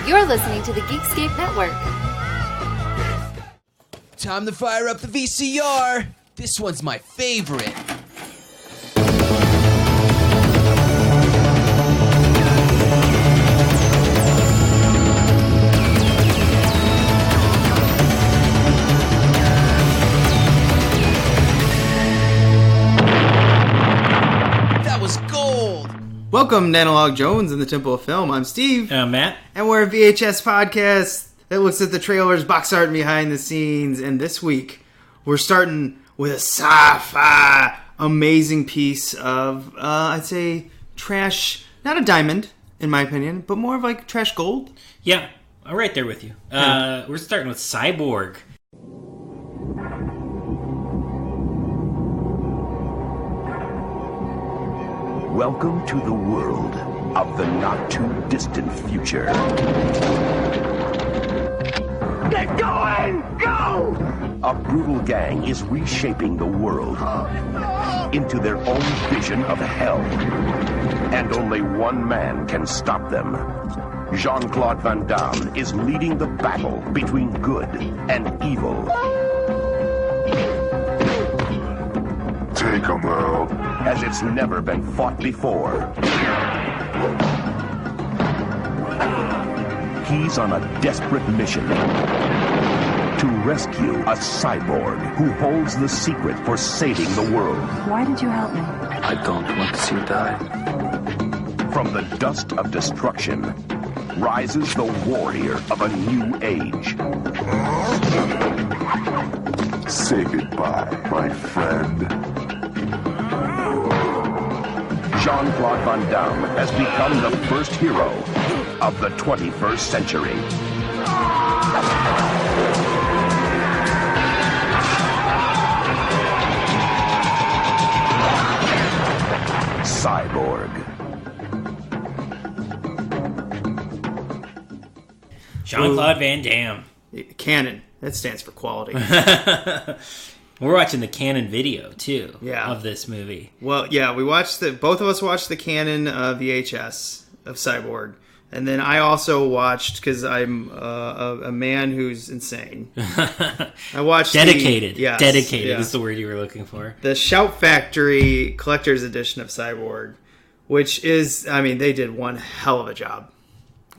You're listening to the Geekscape Network. Time to fire up the VCR. This one's my favorite. That was gold. Welcome to Analog Jones in the Temple of Film. I'm Steve. I'm Matt. And we're a VHS podcast that looks at the trailers, box art, and behind the scenes. And this week, we're starting with a sci-fi amazing piece of, I'd say, trash. Not a diamond, in my opinion, but more of like trash gold. Yeah, I'm right there with you. We're starting with Cyborg. Welcome to the world of the not-too-distant future. Get going! Go! A brutal gang is reshaping the world into their own vision of hell. And only one man can stop them. Jean-Claude Van Dam is leading the battle between good and evil. Take him out. As it's never been fought before. He's on a desperate mission to rescue a cyborg who holds the secret for saving the world. Why did you help me? I don't want to see you die. From the dust of destruction rises the warrior of a new age. Say goodbye, my friend. Jean-Claude Van Dam has become the first hero of the 21st century. Cyborg. Jean-Claude Van Dam. Canon. That stands for quality. We're watching the Canon video, too, Yeah. of this movie. Well, yeah, both of us watched the Canon VHS of Cyborg. And then I also watched, because I'm a man who's insane. I watched Dedicated. Yes, Dedicated is the word you were looking for. the Shout Factory Collector's Edition of Cyborg, which is, I mean, they did one hell of a job.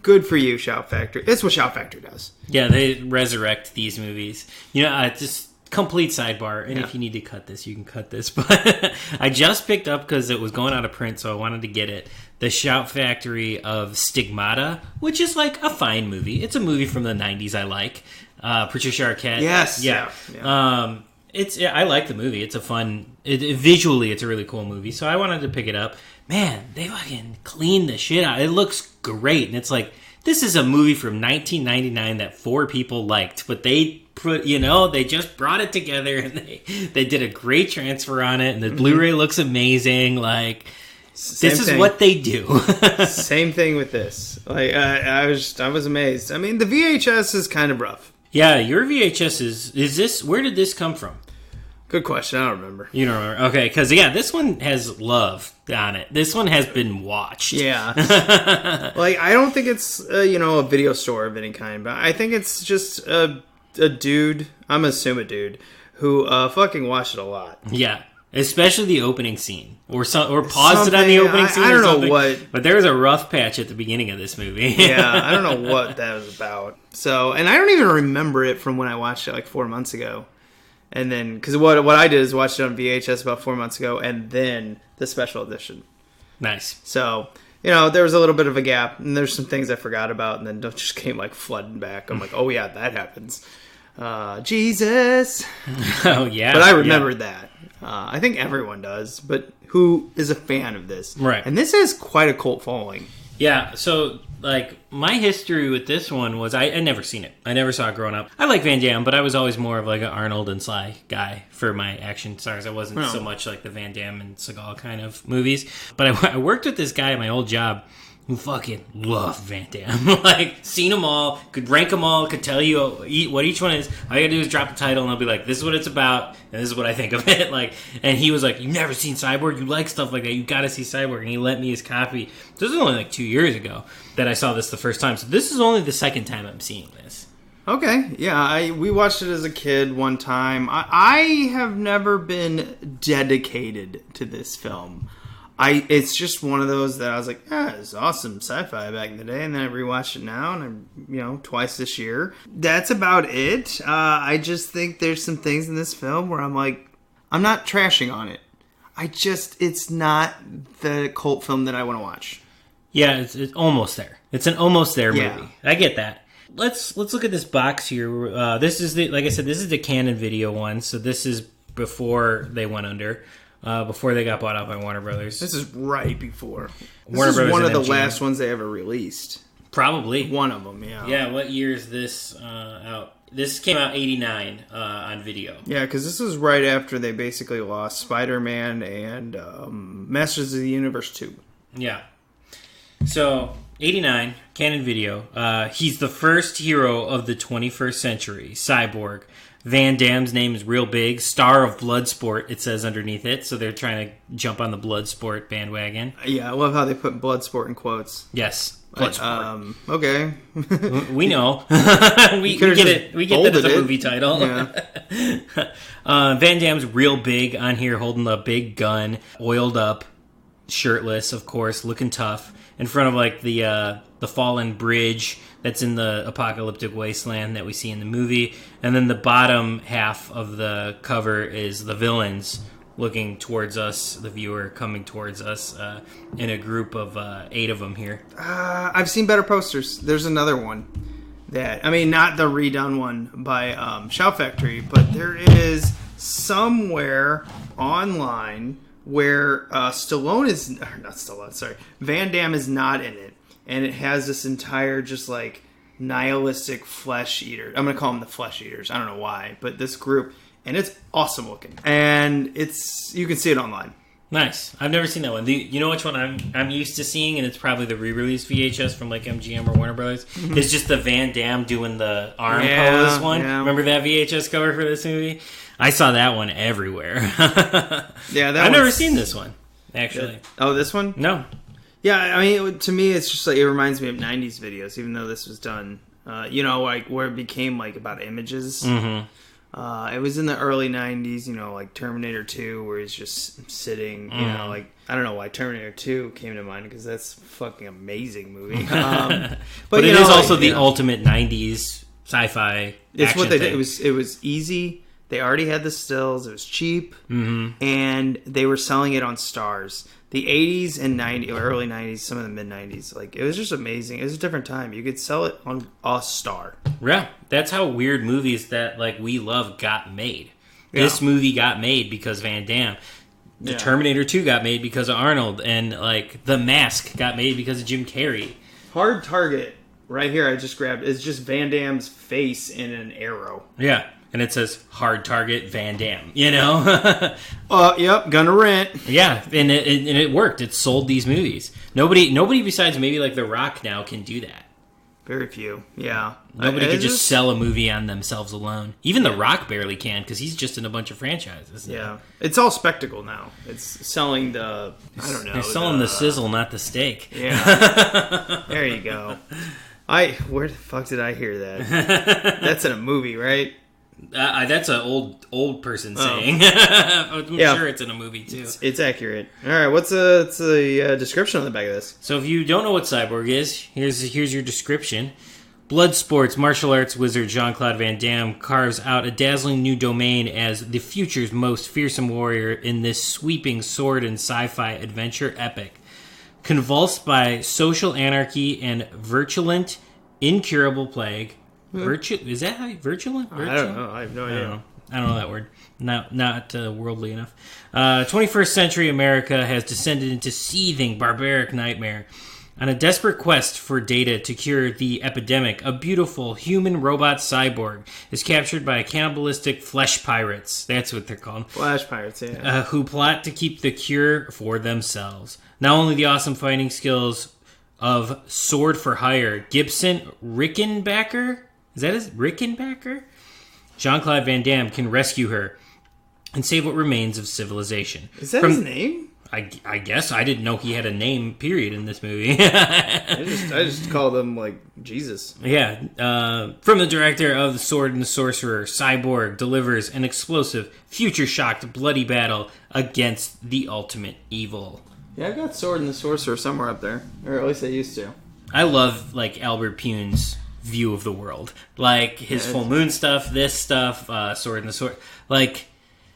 Good for you, Shout Factory. It's what Shout Factory does. Yeah, they resurrect these movies. You know, just complete sidebar, and if you need to cut this, you can cut this. But I just picked up, because it was going out of print, so I wanted to get it, the Shout Factory of Stigmata, which is like a fine movie. It's a movie from the 90s I like. Patricia Arquette. Yes. Yeah. Yeah. I like the movie. It's a fun... visually, it's a really cool movie, so I wanted to pick it up. Man, they fucking cleaned the shit out. It looks great, and it's like, this is a movie from 1999 that 4 people liked, but they they just brought it together, and they did a great transfer on it, and the Blu-ray looks amazing. Like, this is what they do. Same thing with this. Like, I was amazed. I mean, the VHS is kind of rough. Yeah, your VHS is this? Where did this come from? Good question. I don't remember. You don't remember? Okay, because this one has love on it. This one has been watched. Yeah. Like, I don't think it's a video store of any kind, but I think it's just a dude. I'm assuming a dude who fucking watched it a lot. Yeah. Especially the opening scene, or paused it on the opening scene. I don't know what, but there was a rough patch at the beginning of this movie. Yeah, I don't know what that was about. So, and I don't even remember it from when I watched it like 4 months ago. And then, because what I did is watch it on VHS about 4 months ago, and then the special edition. Nice. So, there was a little bit of a gap, and there's some things I forgot about, and then just came like flooding back. I'm like, oh yeah, that happens. Jesus. Oh yeah. But I remembered that. I think everyone does, but who is a fan of this? Right. And this has quite a cult following. Yeah, so, like, my history with this one was I never seen it. I never saw it growing up. I like Van Damme, but I was always more of, like, an Arnold and Sly guy for my action stars. I wasn't so much like the Van Damme and Seagal kind of movies. But I worked with this guy at my old job who fucking love Van Damme. Like, seen them all, could rank them all, could tell you what each one is. All you gotta do is drop the title and I'll be like, this is what it's about, and this is what I think of it. Like, and he was like, you've never seen Cyborg? You like stuff like that, you gotta see Cyborg. And he lent me his copy. This was only like 2 years ago that I saw this the first time. So this is only the second time I'm seeing this. Okay, yeah, we watched it as a kid one time. I have never been dedicated to this film. It's just one of those that I was like, yeah, it's awesome sci-fi back in the day, and then I rewatched it now, and twice this year. That's about it. I just think there's some things in this film where I'm like, I'm not trashing on it. It's not the cult film that I want to watch. Yeah, it's almost there. It's an almost there movie. Yeah. I get that. Let's look at this box here. This is like I said, this is the Canon Video one, so this is before they went under. Before they got bought out by Warner Brothers. This is right before. Warner This is Brothers one of the MGM. last ones they ever released. Probably. One of them, yeah. Yeah, what year is this out? This came out 89 on video. Yeah, because this was right after they basically lost Spider-Man and Masters of the Universe 2. Yeah. So, 89, Canon Video. He's the first hero of the 21st century, Cyborg. Van Damme's name is real big. Star of Bloodsport, it says underneath it. So they're trying to jump on the Bloodsport bandwagon. Yeah, I love how they put Bloodsport in quotes. Yes. Bloodsport. Okay. We know. we get it. We get that it's a movie title. Yeah. Van Damme's real big on here, holding a big gun, oiled up, shirtless, of course, looking tough, in front of like the fallen bridge that's in the apocalyptic wasteland that we see in the movie. And then the bottom half of the cover is the villains looking towards us, the viewer coming towards us, in a group of 8 of them here. I've seen better posters. There's another one that, not the redone one by Shout Factory, but there is somewhere online where Van Damme is not in it. And it has this entire just like nihilistic flesh eater. I'm gonna call them the flesh eaters. I don't know why, but this group, and it's awesome looking. And you can see it online. Nice. I've never seen that one. You know which one I'm used to seeing, and it's probably the re-release VHS from like MGM or Warner Brothers. It's just the Van Damme doing the arm pose one. Yeah. Remember that VHS cover for this movie? I saw that one everywhere. Yeah, I've never seen this one actually. Oh, this one? No. Yeah, to me, it's just like, it reminds me of 90s videos, even though this was done, like where it became like about images. Mm-hmm. It was in the early 90s, like Terminator 2, where he's just sitting, like, I don't know why Terminator 2 came to mind, because that's a fucking amazing movie. But it is also the ultimate 90s sci-fi It's action what they thing. did. It was easy. They already had the stills. It was cheap. Mm-hmm. And they were selling it on Stars. The 80s and 90s, or early 90s, some of the mid 90s, like, it was just amazing. It was a different time. You could sell it on a Star. Yeah, that's how weird movies that like we love got made. Yeah. This movie got made because Van Damme. The Terminator 2 got made because of Arnold, and like The Mask got made because of Jim Carrey. Hard Target, right here, I just grabbed, is just Van Damme's face in an arrow. Yeah. And it says Hard Target Van Damme, Yep, gonna rent. Yeah, and it worked. It sold these movies. Nobody besides maybe like The Rock now can do that. Very few, yeah. Nobody could just sell a movie on themselves alone. Even The Rock barely can, because he's just in a bunch of franchises. Yeah, it's all spectacle now. It's selling I don't know. They're selling the sizzle, not the steak. Yeah, there you go. Where the fuck did I hear that? That's in a movie, right? That's an old person saying. I'm sure it's in a movie too. It's accurate. All right, what's the description on the back of this? So if you don't know what Cyborg is, here's your description. Blood sports martial arts wizard Jean-Claude Van Dam carves out a dazzling new domain as the future's most fearsome warrior in this sweeping sword and sci-fi adventure epic. Convulsed by social anarchy and virulent, incurable plague. Is that how virulent? I don't know. I have no idea. I don't know that word. Not worldly enough. 21st century America has descended into seething, barbaric nightmare. On a desperate quest for data to cure the epidemic, a beautiful human-robot cyborg is captured by cannibalistic flesh pirates. That's what they're called. Flesh pirates, yeah. Who plot to keep the cure for themselves. Not only the awesome fighting skills of Sword for Hire, Gibson Rickenbacker, is that his Rickenbacker? Jean-Claude Van Dam can rescue her and save what remains of civilization. Is that his name? I guess. I didn't know he had a name, period, in this movie. I just called him, like, Jesus. Yeah. From the director of The Sword and the Sorcerer, Cyborg delivers an explosive, future-shocked, bloody battle against the ultimate evil. Yeah, I got Sword and the Sorcerer somewhere up there. Or at least I used to. I love, like, Albert Pune's view of the world. Like, his Full Moon stuff, this stuff, Sword and the Sword. Like,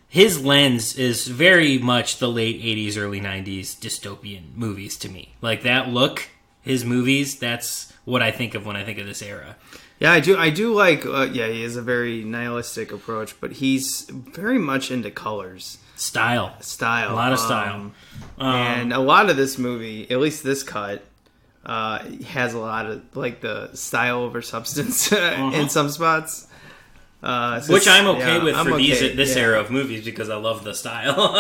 his lens is very much the late 80s, early 90s dystopian movies to me. Like, that look, his movies, that's what I think of when I think of this era. Yeah, I do like, he has a very nihilistic approach, but he's very much into colors. Style. A lot of style. And a lot of this movie, at least this cut, has a lot of, like, the style over substance in some spots. Which I'm okay with for this era of movies because I love the style.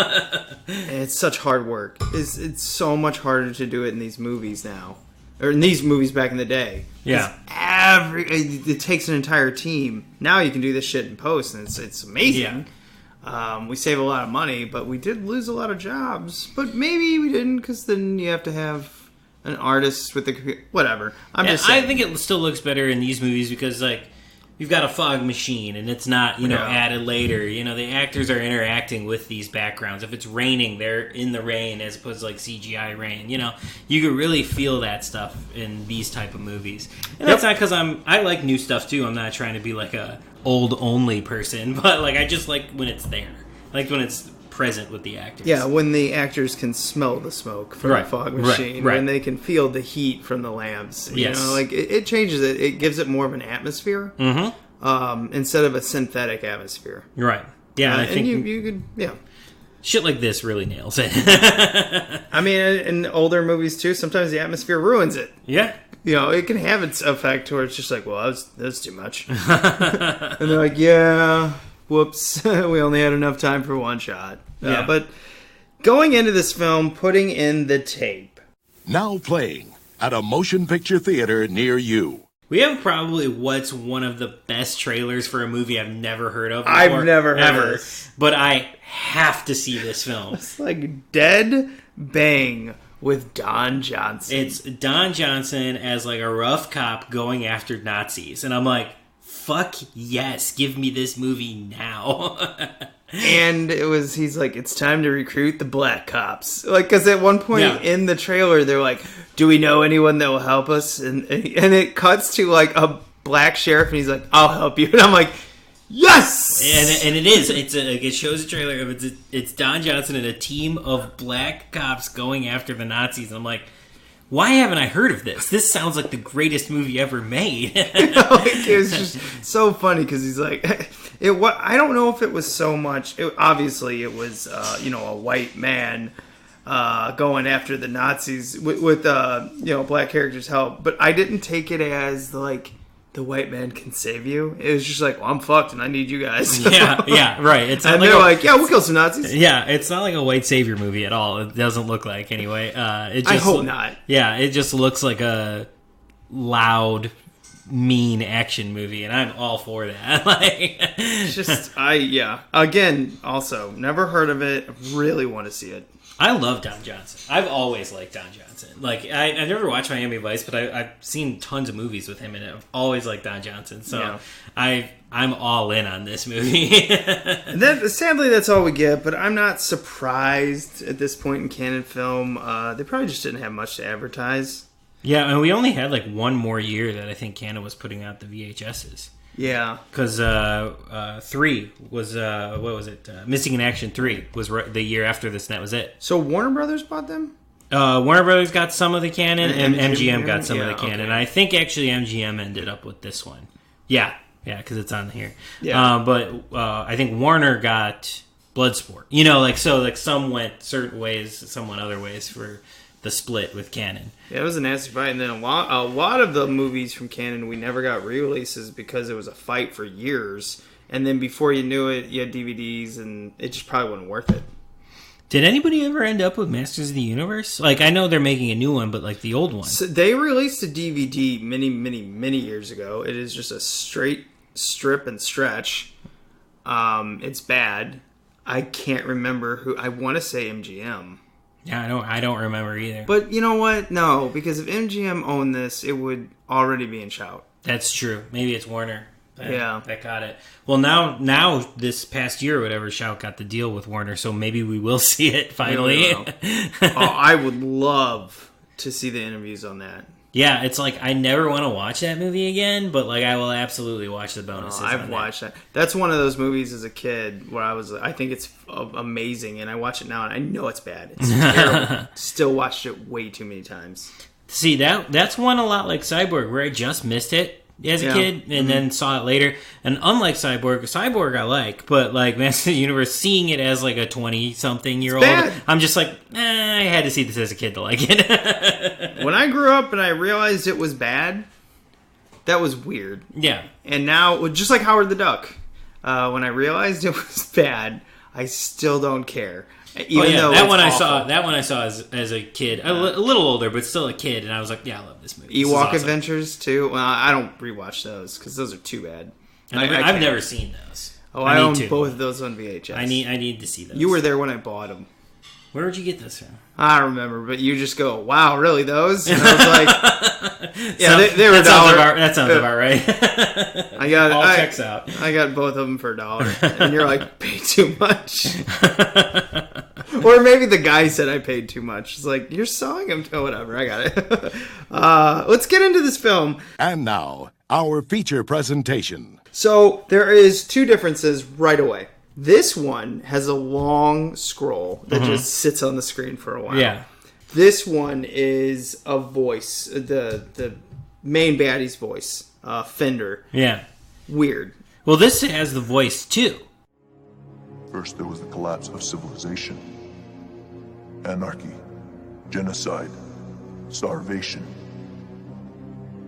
It's such hard work. It's so much harder to do it in these movies now. Or in these movies back in the day. Yeah. It takes an entire team. Now you can do this shit in post, and it's amazing. Yeah. We save a lot of money, but we did lose a lot of jobs. But maybe we didn't, because then you have to have an artist with the computer. Whatever. I'm just saying. I think it still looks better in these movies because, like, you've got a fog machine, and it's not, added later. You know, the actors are interacting with these backgrounds. If it's raining, they're in the rain as opposed to, like, CGI rain. You know, you can really feel that stuff in these type of movies. And that's not because I like new stuff, too. I'm not trying to be, like, a old-only person, but, like, I just like when it's there. Like, when it's present with the actors. Yeah, when the actors can smell the smoke from the fog machine, when they can feel the heat from the lamps. You know, like it changes it. It gives it more of an atmosphere instead of a synthetic atmosphere. Right. Yeah, I think you could shit like this really nails it. I mean, in older movies too, sometimes the atmosphere ruins it. Yeah. You know, it can have its effect where it's just like, well, that's too much. And they're like, yeah, whoops, we only had enough time for one shot. But going into this film, putting in the tape. Now playing at a motion picture theater near you. We have probably what's one of the best trailers for a movie I've never heard of before. I've never heard of this. But I have to see this film. It's like Dead Bang with Don Johnson. It's Don Johnson as like a rough cop going after Nazis. And I'm like, fuck yes, give me this movie now. And he's like, it's time to recruit the black cops. Like, because at one point in the trailer, they're like, do we know anyone that will help us? And it cuts to like a black sheriff, and he's like, I'll help you. And I'm like, yes! And it is. It shows a trailer of it's Don Johnson and a team of black cops going after the Nazis. And I'm like, why haven't I heard of this? This sounds like the greatest movie ever made. It was just so funny because he's like, I don't know if it was so much. Obviously, it was a white man going after the Nazis with black characters' help. But I didn't take it as the white man can save you. It was just like, well, I'm fucked and I need you guys. yeah, right. It's not and they're like, yeah, we'll kill some Nazis. Yeah, it's not like a white savior movie at all. It doesn't look like, anyway. I hope not. Yeah, it just looks like a loud, mean action movie, and I'm all for that. Again, also, never heard of it. Really want to see it. I love Don Johnson. I've always liked Don Johnson. Like, I've never watched Miami Vice, but I've seen tons of movies with him, and I've always liked Don Johnson. So I'm all in on this movie. Sadly, that's all we get, but I'm not surprised at this point in Canon film. They probably just didn't have much to advertise. Yeah, and we only had like one more year that I think Canon was putting out the VHSs. Yeah. Because 3 was, what was it? Missing in Action 3 was the year after this, and that was it. So Warner Brothers bought them? Warner Brothers got some of the Canon, and MGM got some of the Canon. Okay. And I think actually MGM ended up with this one. Yeah, because it's on here. Yeah. But I think Warner got Bloodsport. Some went certain ways, some went other ways for the split with Canon. Yeah, it was a nasty fight, and then a lot of the movies from Canon we never got re-releases because it was a fight for years, and then before you knew it, you had DVDs, and it just probably wasn't worth it. Did anybody ever end up with Masters of the Universe? Like, I know they're making a new one, but like the old one. So they released a DVD many years ago. It is just a straight strip and stretch. It's bad. I can't remember who. I want to say MGM. Yeah, I don't remember either. But you know what? No, because if MGM owned this, it would already be in Shout. That's true. Maybe it's Warner. That got it. Well, now this past year or whatever, Shout got the deal with Warner, so maybe we will see it finally. I would love to see the interviews on that. Yeah, it's like I never want to watch that movie again, but like I will absolutely watch the bonuses. I've watched that. That's one of those movies as a kid where I think it's amazing, and I watch it now and I know it's bad. It's terrible. Still watched it way too many times. See, that's one a lot like Cyborg, where I just missed it as a kid and then saw it later. And unlike Cyborg I like, but like Masters of the Universe, seeing it as like a 20-something-year-old, I'm just like, I had to see this as a kid to like it. When I grew up and I realized it was bad, that was weird. Yeah. And now, just like Howard the Duck, when I realized it was bad, I still don't care. Even though that one I saw as a kid, a little older, but still a kid, and I was like, yeah, I love this movie. Ewok awesome. Adventures too. Well, I don't rewatch those because those are too bad. I've never seen those. Oh, I own both of those on VHS. I need to see those. You were there when I bought them. Where would you get this from? I don't remember, but you just go, wow, really, those? And I was like, yeah, they were $1. That sounds about right. All checks out. I got both of them for $1. And you're like, pay too much. Or maybe the guy said I paid too much. It's like, you're selling them. Oh, whatever, I got it. Let's get into this film. And now, our feature presentation. So, there is two differences right away. This one has a long scroll that just sits on the screen for a while. Yeah. This one is a voice, the main baddie's voice, Fender. Yeah. Weird. Well, this has the voice too. First, there was the collapse of civilization, anarchy, genocide, starvation.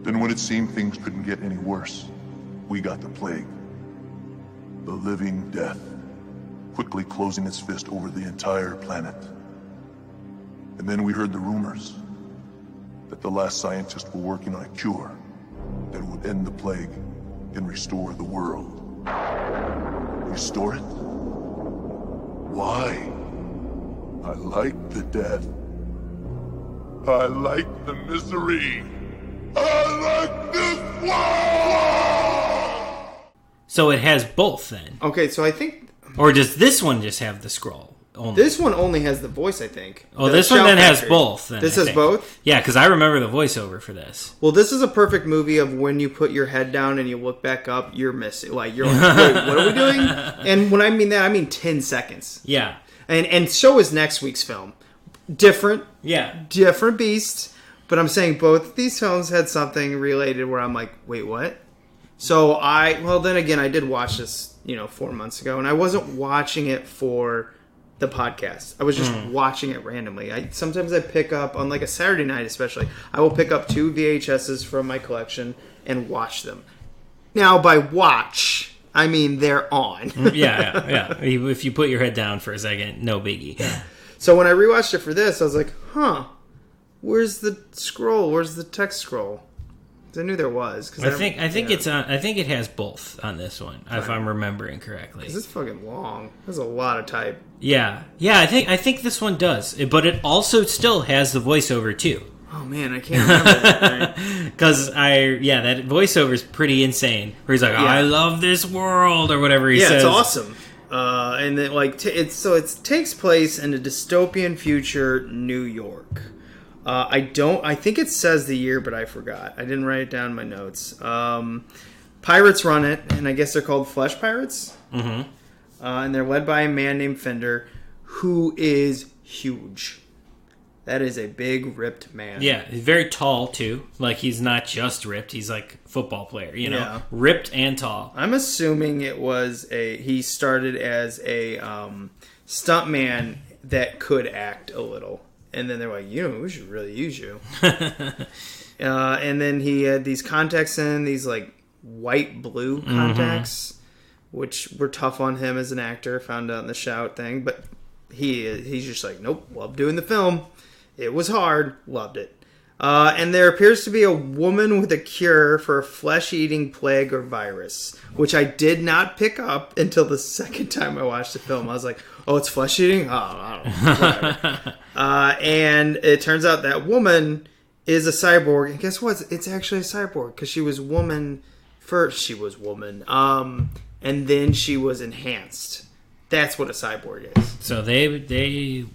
Then when it seemed things couldn't get any worse, we got the plague. The living death, quickly closing its fist over the entire planet. And then we heard the rumors that the last scientists were working on a cure that would end the plague and restore the world. Restore it? Why? I like the death. I like the misery. I like this world! So it has both then. Okay, so I think... Or does this one just have the scroll only? This one only has the voice, I think. Oh, this one then has both. Then, this has both? Yeah, because I remember the voiceover for this. Well, this is a perfect movie of when you put your head down and you look back up, you're missing. Like, you're like, wait, what are we doing? And when I mean that, I mean 10 seconds. Yeah. And so is next week's film. Different. Yeah. Different beast. But I'm saying both these films had something related where I'm like, wait, what? So then again, I did watch this, 4 months ago, and I wasn't watching it for the podcast. I was just watching it randomly. Sometimes I pick up, on like a Saturday night especially, I will pick up 2 VHSs from my collection and watch them. Now, by watch, I mean they're on. Yeah. If you put your head down for a second, no biggie. So when I rewatched it for this, I was like, where's the scroll? Where's the text scroll? I knew there was. I think it's on. I think it has both on this one, if I'm remembering correctly. Because it's fucking long. There's a lot of type. Yeah. I think this one does, but it also still has the voiceover too. Oh man, I can't remember that. Because that voiceover is pretty insane. Where he's like, "I love this world" or whatever he says. Yeah, it's awesome. And then it takes place in a dystopian future New York. I think it says the year, but I forgot. I didn't write it down in my notes. Pirates run it, and I guess they're called Flesh Pirates. Mm-hmm. And they're led by a man named Fender, who is huge. That is a big, ripped man. Yeah, he's very tall, too. Like, he's not just ripped. He's like a football player, Yeah. Ripped and tall. I'm assuming he started as a stuntman that could act a little. And then they're like, we should really use you. And then he had these contacts in, these like white-blue contacts, which were tough on him as an actor, found out in the Shout thing. But he's just like, nope, love doing the film. It was hard, loved it. And there appears to be a woman with a cure for a flesh-eating plague or virus, which I did not pick up until the second time I watched the film. I was like, oh, it's flesh-eating? Oh, I don't know. Whatever. And it turns out that woman is a cyborg. And guess what? It's actually a cyborg because she was woman first. She was woman. And then she was enhanced. That's what a cyborg is. So they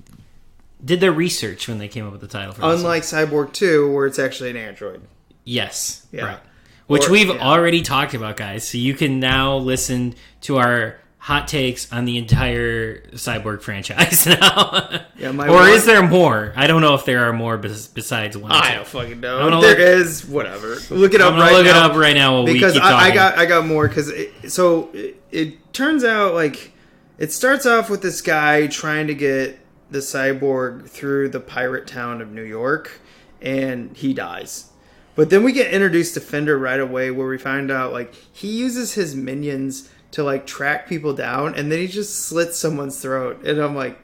did their research when they came up with the title. For Unlike Cyborg 2, where it's actually an android. Yes. Yeah. Right. Which we've already talked about, guys. So you can now listen to our hot takes on the entire Cyborg franchise now. Yeah, is there more? I don't know if there are more besides one. I don't fucking know. There is, whatever. Look it up right now. Look it up right now while we keep talking. I got more, because it turns out, like, it starts off with this guy trying to get the cyborg through the pirate town of New York, and he dies. But then we get introduced to Fender right away, where we find out, like, he uses his minions to, like, track people down, and then he just slits someone's throat. And I'm like,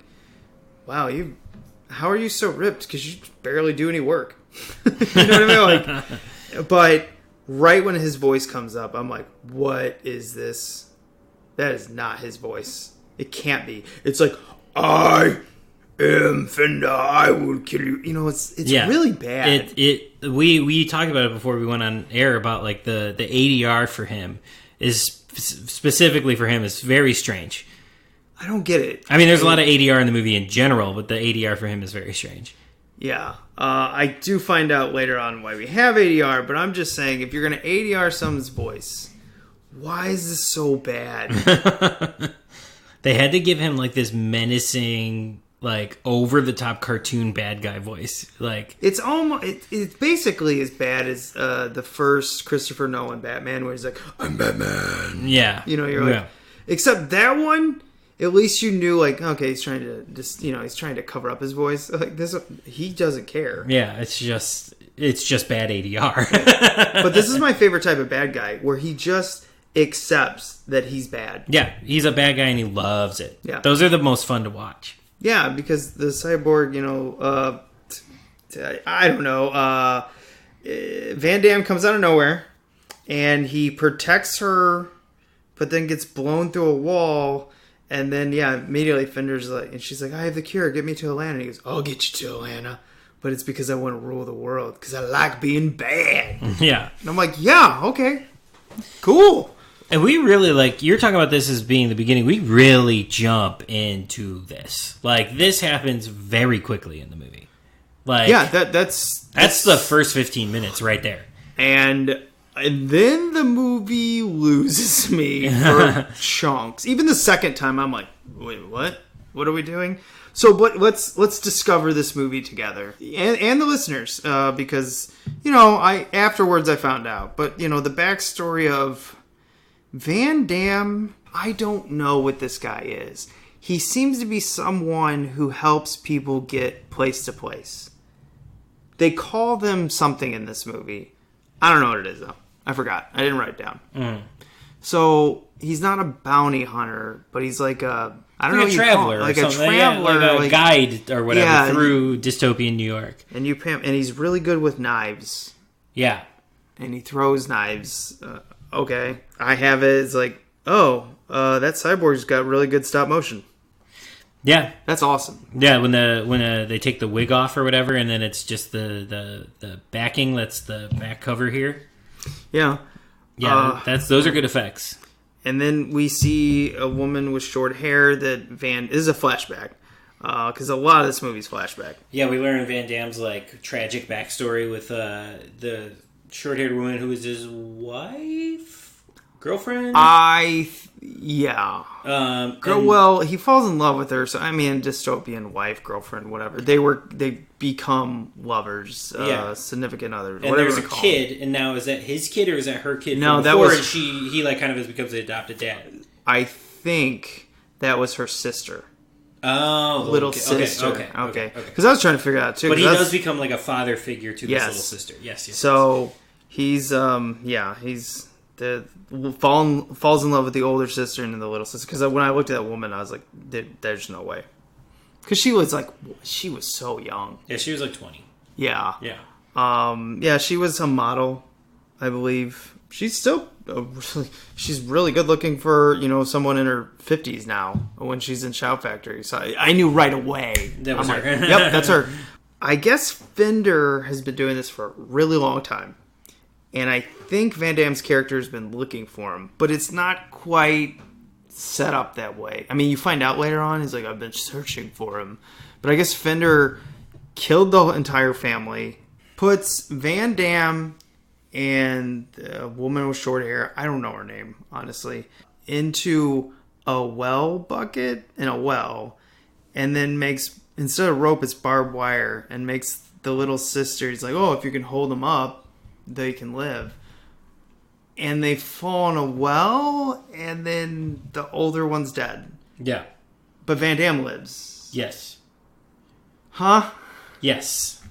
wow, how are you so ripped? Because you barely do any work. You know what I mean? Like, but right when his voice comes up, I'm like, what is this? That is not his voice. It can't be. It's like, I am Fender, I will kill you. You know, it's really bad. We talked about it before we went on air about, like, the ADR for him is specifically for him is very strange. I don't get it. I mean, there's a lot of ADR in the movie in general, but the ADR for him is very strange. Yeah. I do find out later on why we have ADR, but I'm just saying, if you're going to ADR someone's voice, why is this so bad? They had to give him, like, this menacing, like, over-the-top cartoon bad guy voice. Like, it's almost it's basically as bad as the first Christopher Nolan Batman, where he's like, I'm Batman. Yeah. You know, you're like, except that one, at least you knew, like, okay, he's trying to he's trying to cover up his voice. Like, this, he doesn't care. Yeah, it's just bad ADR. But this is my favorite type of bad guy, where he just accepts that he's bad. Yeah, he's a bad guy and he loves it. Yeah. Those are the most fun to watch. Yeah, because the cyborg, I don't know, Van Dam comes out of nowhere, and he protects her, but then gets blown through a wall, and then, immediately Fender's like, and she's like, I have the cure, get me to Atlanta. And he goes, I'll get you to Atlanta, but it's because I want to rule the world, because I like being bad. Yeah. And I'm like, yeah, okay, cool. And we really, like, you're talking about this as being the beginning. We really jump into this. Like, this happens very quickly in the movie. Like, yeah, that's the first 15 minutes right there. And then the movie loses me for chunks. Even the second time, I'm like, wait, what? What are we doing? So, but let's discover this movie together, and the listeners, because, afterwards I found out. But, the backstory of Van Dam, I don't know what this guy is. He seems to be someone who helps people get place to place. They call them something in this movie. I don't know what it is, though. I forgot. I didn't write it down. So, he's not a bounty hunter, but he's like a... I don't know. A traveler. Like a traveler. Like a guide or whatever through dystopian New York. And he's really good with knives. Yeah. And he throws knives. Okay. I have it. It's like, that cyborg's got really good stop motion. Yeah. That's awesome. Yeah, when they take the wig off or whatever, and then it's just the backing that's the back cover here. Yeah. Yeah, those are good effects. And then we see a woman with short hair that this is a flashback. Because a lot of this movie's flashback. Yeah, we learn Van Damme's, like, tragic backstory with the short-haired woman who is his wife? Girlfriend? Yeah. Well, he falls in love with her, so, I mean, dystopian wife, girlfriend, whatever. They become lovers, significant others, and whatever. There's a kid, and now is that his kid or is that her kid? No, that was... he, like, kind of becomes the adopted dad. I think that was her sister. Oh, little sister. Okay. Because I was trying to figure out too. But he does become like a father figure to this little sister. Yes. So he's falls in love with the older sister and the little sister. Because when I looked at that woman, I was like, "There's no way." Because she was so young. Yeah, she was like 20. Yeah. Yeah. She was a model, I believe. She's still, she's really good looking for, someone in her 50s now when she's in Shout Factory. So I knew right away. That was her. Yep, that's her. I guess Fender has been doing this for a really long time. And I think Van Damme's character has been looking for him. But it's not quite set up that way. I mean, you find out later on, he's like, I've been searching for him. But I guess Fender killed the entire family, puts Van Damme and a woman with short hair, I don't know her name, honestly, into a well bucket in a well, and then makes, instead of rope, it's barbed wire, and makes the little sister, he's like, oh, if you can hold them up, they can live. And they fall in a well, and then the older one's dead. Yeah. But Van Damme lives. Yes. Huh? Yes.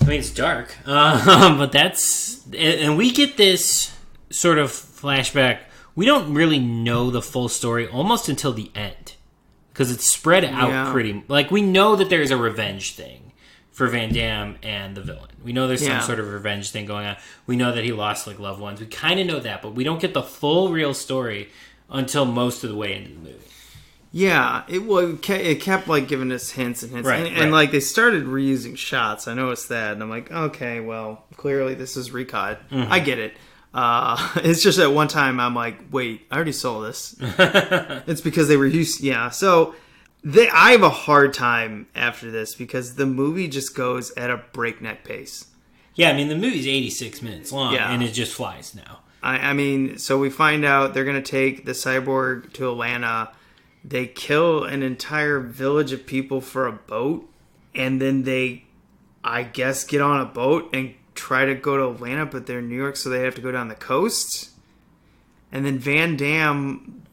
It's dark. But that's... And we get this sort of flashback. We don't really know the full story almost until the end. Because it's spread out pretty... Like, we know that there's a revenge thing for Van Damme and the villain. We know there's some sort of revenge thing going on. We know that he lost, like, loved ones. We kind of know that, but we don't get the full real story until most of the way into the movie. Yeah, it kept like giving us hints and hints, and like they started reusing shots. I noticed that, and I'm like, okay, well, clearly this is recut. Mm-hmm. I get it. It's just at one time I'm like, wait, I already saw this. It's because they were used. Yeah, so I have a hard time after this because the movie just goes at a breakneck pace. Yeah, I mean the movie's 86 minutes long, and it just flies now. I mean, so we find out they're gonna take the Cyborg to Atlanta. They kill an entire village of people for a boat, and then they, I guess, get on a boat and try to go to Atlanta, but they're in New York, so they have to go down the coast. And then Van Damme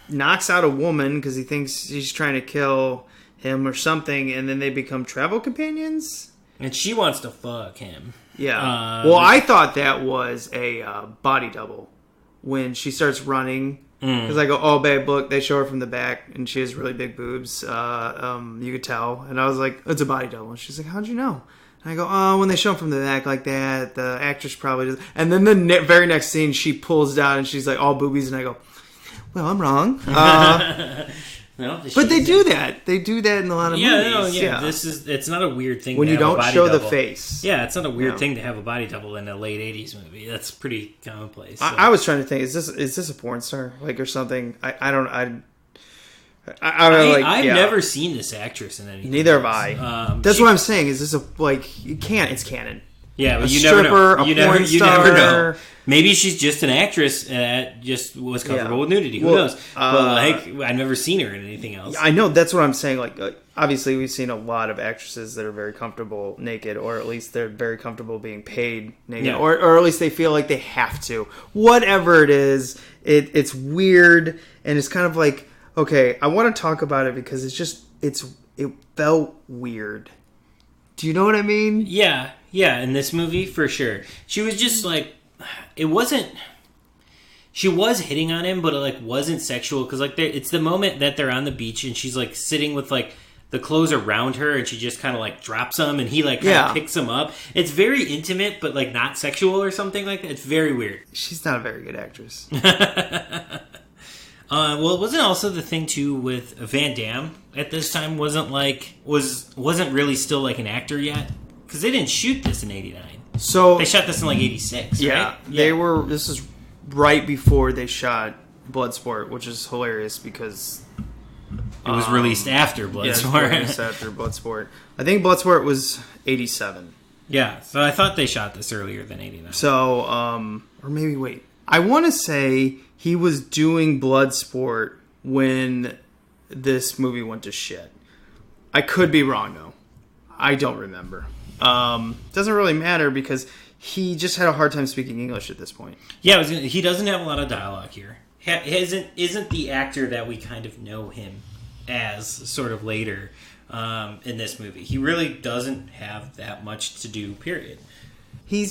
knocks out a woman because he thinks she's trying to kill him or something, and then they become travel companions. And she wants to fuck him. Yeah. Well, I thought that was a body double when she starts running. Because I go, oh, babe, look, they show her from the back, and she has really big boobs. You could tell. And I was like, it's a body double. And she's like, how'd you know? And I go, oh, when they show them from the back like that, the actress probably does. And then the very next scene, she pulls down, and she's like, all boobies. And I go, well, I'm wrong. No, but they do that. They do that in a lot of movies. Yeah. It's not a weird thing when to you have don't a body show double. the face. Yeah, it's not a weird thing to have a body double in a late 80s movie. That's pretty commonplace. So. I was trying to think, is this a porn star, like, or something? I don't know. I've never seen this actress in anything. Neither have I. That's what I'm saying. Is this it's canon. Yeah, but you never know. You never know. Maybe she's just an actress that just was comfortable with nudity. Who knows? But I've never seen her in anything else. I know, that's what I'm saying. Like, obviously, we've seen a lot of actresses that are very comfortable naked, or at least they're very comfortable being paid naked, or at least they feel like they have to. Whatever it is, it's weird, and it's kind of like, okay, I want to talk about it because it felt weird. Do you know what I mean? Yeah, in this movie, for sure. She was just like, it wasn't, she was hitting on him, but it like wasn't sexual, because like it's the moment that they're on the beach and she's like sitting with like the clothes around her, and she just kind of like drops them, and he like kind of picks them up. It's very intimate, but like not sexual or something like that. It's very weird. She's not a very good actress. Well, it wasn't also the thing too with Van Damme at this time wasn't really still like an actor yet, because they didn't shoot this in '89. So they shot this in like '86. Yeah, right? They were. This is right before they shot Bloodsport, which is hilarious because it was released after Bloodsport. Yeah, it was released after Bloodsport. I think Bloodsport was '87. Yeah, so I thought they shot this earlier than '89. So, or maybe wait. I want to say he was doing Bloodsport when this movie went to shit. I could be wrong though. I don't remember. Doesn't really matter because he just had a hard time speaking English at this point. Yeah, he doesn't have a lot of dialogue here. Isn't the actor that we kind of know him as sort of later in this movie. He really doesn't have that much to do, period. He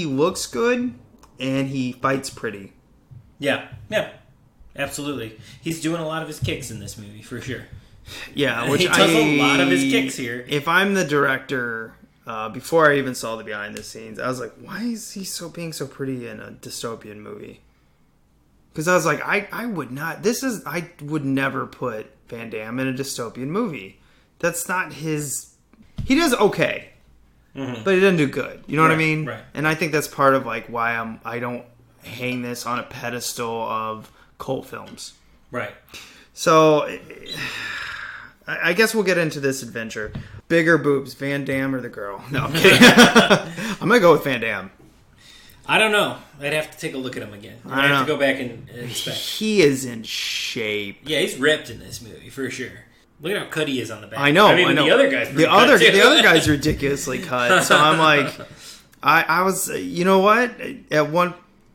looks good and he fights pretty. Yeah, absolutely. He's doing a lot of his kicks in this movie, for sure. Yeah, which he does a lot of his kicks here. If I'm the director, before I even saw the behind the scenes, I was like, why is he being so pretty in a dystopian movie? Because I was like, I would never put Van Damme in a dystopian movie. That's not his. He does okay, but he doesn't do good. You know what I mean? Right. And I think that's part of like why I don't hang this on a pedestal of cult films. Right. So, I guess we'll get into this adventure. Bigger boobs, Van Damme or the girl? No, I'm kidding. I'm gonna go with Van Damme. I don't know. I'd have to take a look at him again. I'd have to go back and inspect. He is in shape. Yeah, he's ripped in this movie for sure. Look at how cut he is on the back. I know. The other guy's pretty the cut too. other guy's ridiculously cut. So I'm like, I was. You know what?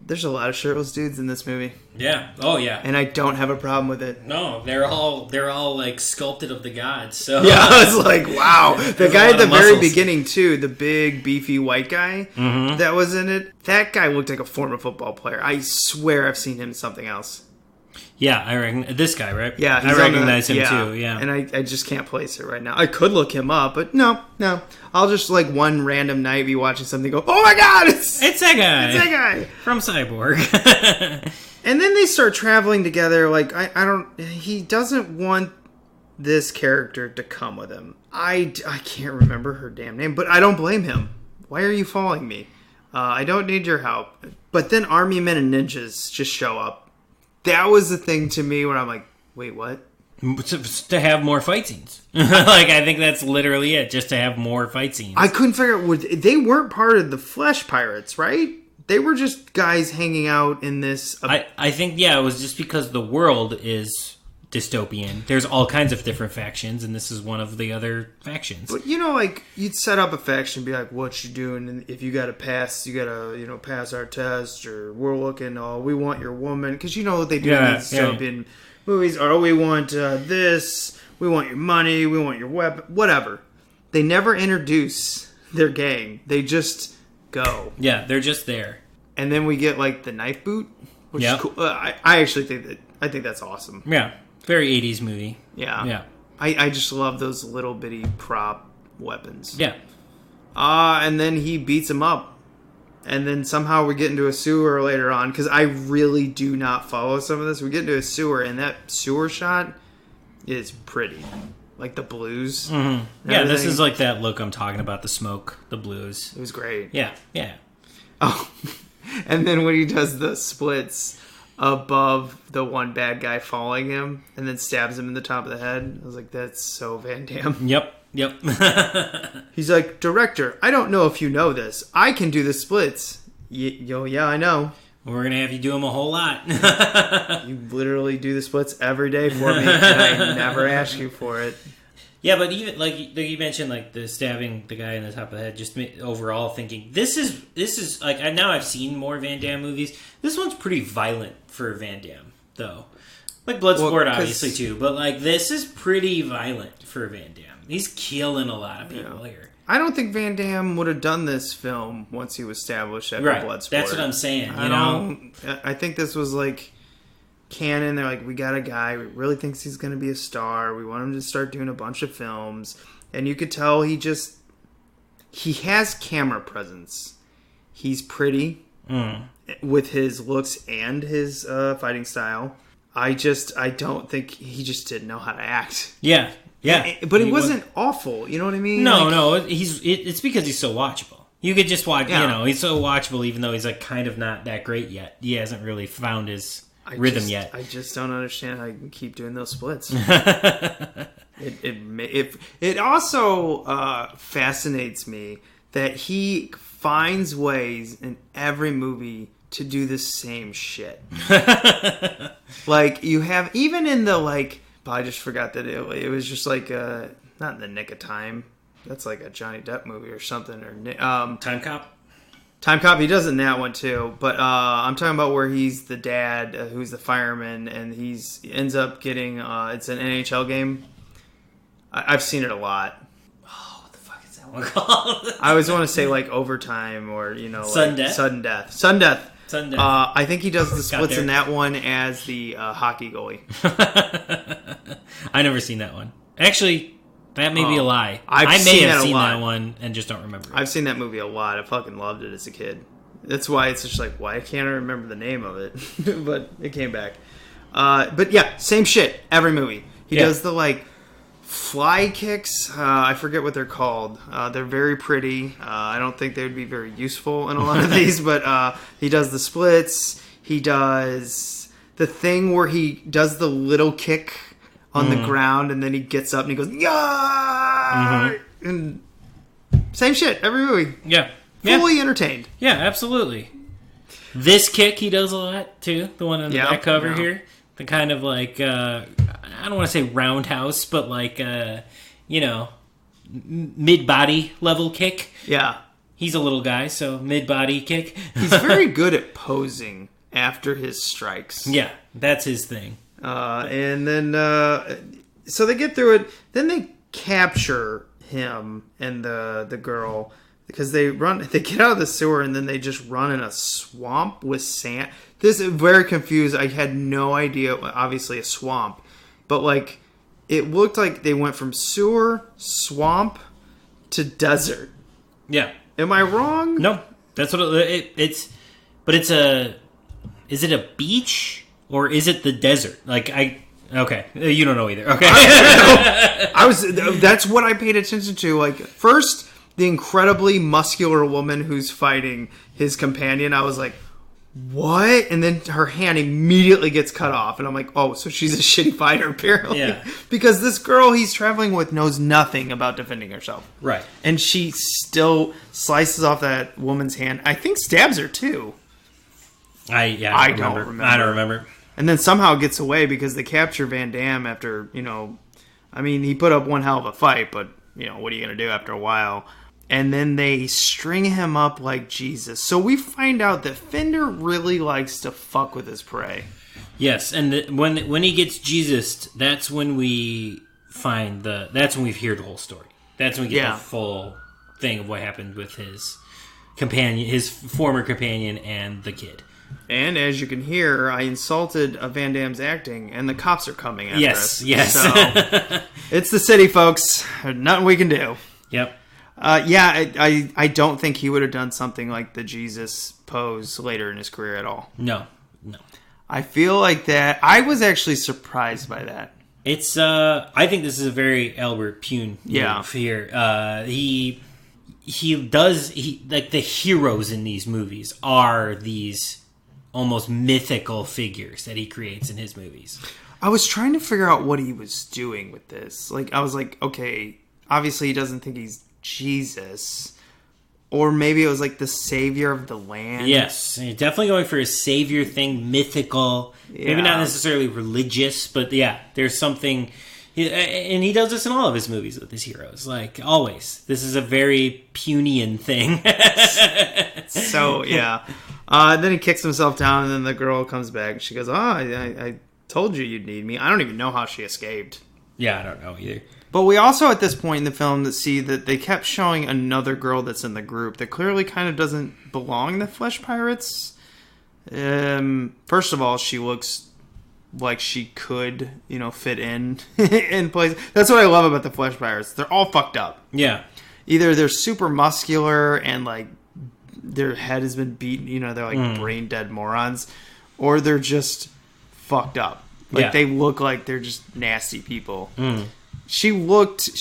There's a lot of shirtless dudes in this movie. Yeah. Oh yeah. And I don't have a problem with it. No, they're all like sculpted of the gods. So yeah, I was like, wow. The guy at the very muscles. beginning too, the big beefy white guy that was in it. That guy looked like a former football player. I swear I've seen him in something else. Yeah, I reckon this guy, right? Yeah, I recognize him too. Yeah, and I just can't place it right now. I could look him up, but no. I'll just like one random night be watching something, go, oh my god, it's that guy. It's that guy from Cyborg. And then they start traveling together. Like he doesn't want this character to come with him. I can't remember her damn name, but I don't blame him. Why are you following me? I don't need your help. But then army men and ninjas just show up. That was the thing to me where I'm like, wait, what? To have more fight scenes. Like, I think that's literally it, just to have more fight scenes. I couldn't figure out, they weren't part of the Flesh Pirates, right? They were just guys hanging out in this... I think, yeah, it was just because the world is dystopian. There's all kinds of different factions, and this is one of the other factions. But, like, you'd set up a faction and be like, what you doing? And if you gotta pass, you gotta, pass our test, or we're looking, we want your woman. Because you know what they do in these dystopian movies. Or, we want this, we want your money, we want your weapon, whatever. They never introduce their gang. They just go. Yeah, they're just there. And then we get, like, the knife boot, which is cool. I actually think that's awesome. Yeah. Very 80s movie. Yeah. I just love those little bitty prop weapons. Yeah. And then he beats him up. And then somehow we get into a sewer later on, because I really do not follow some of this. We get into a sewer, and that sewer shot is pretty. Like the blues. Mm-hmm. Yeah, this is like that look I'm talking about, the smoke, the blues. It was great. Yeah. Oh, and then when he does the splits above the one bad guy following him and then stabs him in the top of the head, I was like, that's so Van Damme. Yep. He's like, director, I don't know if you know this. I can do the splits. Yeah, I know. We're going to have you do them a whole lot. You literally do the splits every day for me, and I never ask you for it. Yeah, but even like you mentioned, like the stabbing the guy in the top of the head, just overall thinking this is like, now I've seen more Van Damme movies. This one's pretty violent for Van Damme, though. Like Bloodsport, obviously too, but like this is pretty violent for Van Damme. He's killing a lot of people here. I don't think Van Damme would have done this film once he was established after Bloodsport. That's what I'm saying. You know, I think this was like Canon. They're like, we got a guy. We really thinks he's going to be a star. We want him to start doing a bunch of films, and you could tell he has camera presence. He's pretty with his looks and his fighting style. I don't think he just didn't know how to act. Yeah. But he wasn't awful. You know what I mean? No. It's because he's so watchable. You could just watch. Yeah. He's so watchable, even though he's like kind of not that great yet. He hasn't really found his rhythm yet. I just don't understand how you can keep doing those splits. It also fascinates me that he finds ways in every movie to do the same shit. Like you have, even in the like, I just forgot that it was just like not In the Nick of Time. That's like a Johnny Depp movie or something, or Time Cop. Time Cop, he does in that one too. But I'm talking about where he's the dad who's the fireman, and he ends up getting it's an NHL game. I've seen it a lot. Oh, what the fuck is that one called? I always want to say like Overtime or Sudden Death. Sudden Death. I think he does the splits in that one as the hockey goalie. I never seen that one. Actually, that may be a lie. I may seen have that a seen lot. that one and just don't remember it. I've seen that movie a lot. I fucking loved it as a kid. That's why it's just like, why can't I remember the name of it? But it came back. But yeah, same shit. Every movie. He does the like fly kicks. I forget what they're called. They're very pretty. I don't think they would be very useful in a lot of these, but he does the splits. He does the thing where he does the little kick on the ground, and then he gets up and he goes, yeah! And same shit, every movie. Yeah. Fully entertained. Yeah, absolutely. This kick he does a lot, too. The one on the back cover here. The kind of like, I don't want to say roundhouse, but like, mid-body level kick. Yeah. He's a little guy, so mid-body kick. He's very good at posing after his strikes. Yeah, that's his thing. And then, so they get through it. Then they capture him and the girl because they get out of the sewer and then they just run in a swamp with sand. This is very confused. I had no idea. Obviously, a swamp, but like it looked like they went from sewer, swamp to desert. Yeah. Am I wrong? No, that's what it's. But it's a. Is it a beach or is it the desert? Okay, you don't know either. Okay, That's what I paid attention to. Like first, the incredibly muscular woman who's fighting his companion. I was like, what? And then her hand immediately gets cut off, and I'm like, oh, so she's a shitty fighter apparently. Yeah. Because this girl he's traveling with knows nothing about defending herself. right. And she still slices off that woman's hand. I think stabs her too. I don't remember. I don't remember. And then somehow gets away because they capture Van Dam after, he put up one hell of a fight, but, what are you going to do after a while? And then they string him up like Jesus. So we find out that Fender really likes to fuck with his prey. Yes, and when he gets Jesus, that's when we that's when we hear the whole story. That's when we get the full thing of what happened with his companion, his former companion, and the kid. And as you can hear, I insulted Van Damme's acting, and the cops are coming after us. Yes. So, it's the city, folks. There's nothing we can do. Yep. I don't think he would have done something like the Jesus pose later in his career at all. No. I feel like that. I was actually surprised by that. It's. I think this is a very Albert Pune move here. He does like the heroes in these movies are these almost mythical figures that he creates in his movies. I was trying to figure out what he was doing with this. Like, I was like, okay, obviously he doesn't think he's Jesus. Or maybe it was like the savior of the land. Yes, he's definitely going for a savior thing, mythical. Yeah. Maybe not necessarily religious, but yeah, there's something... And he does this in all of his movies with his heroes. Like, always. This is a very Punian thing. So, yeah. Then he kicks himself down, and then the girl comes back. And she goes, I told you you'd need me. I don't even know how she escaped. Yeah, I don't know either. But we also, at this point in the film, see that they kept showing another girl that's in the group that clearly kind of doesn't belong in the Flesh Pirates. First of all, she looks... like she could, fit in place. That's what I love about the Flesh Pirates. They're all fucked up. Yeah. Either they're super muscular and, like, their head has been beaten, they're, like, brain dead morons. Or they're just fucked up. Like, they look like they're just nasty people. She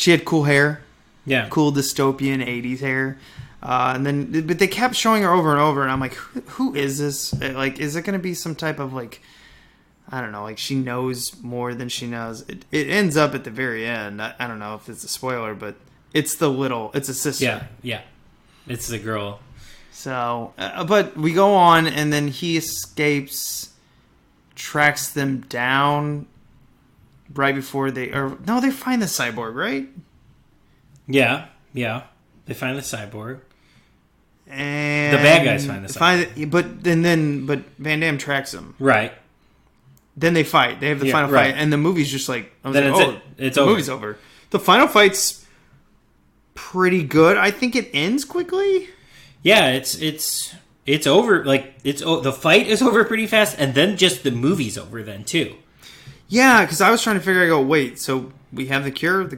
had cool hair. Yeah. Cool dystopian 80s hair. But they kept showing her over and over, and I'm like, who is this? Like, is it going to be some type of, like... I don't know, like she knows more than she knows. It ends up at the very end. I don't know if it's a spoiler, but it's a sister. Yeah. It's the girl. So, but we go on, and then he escapes, tracks them down right before they find the cyborg, right? Yeah. They find the cyborg. And the bad guys find the cyborg. But Van Damme tracks him. Right. Then they fight. They have the final fight, and the movie's just like, it's over. Movie's over. The final fight's pretty good. I think it ends quickly. Yeah, it's over. Like the fight is over pretty fast, and then just the movie's over then too. Yeah, because I was trying to figure. I go, wait. So we have the cure.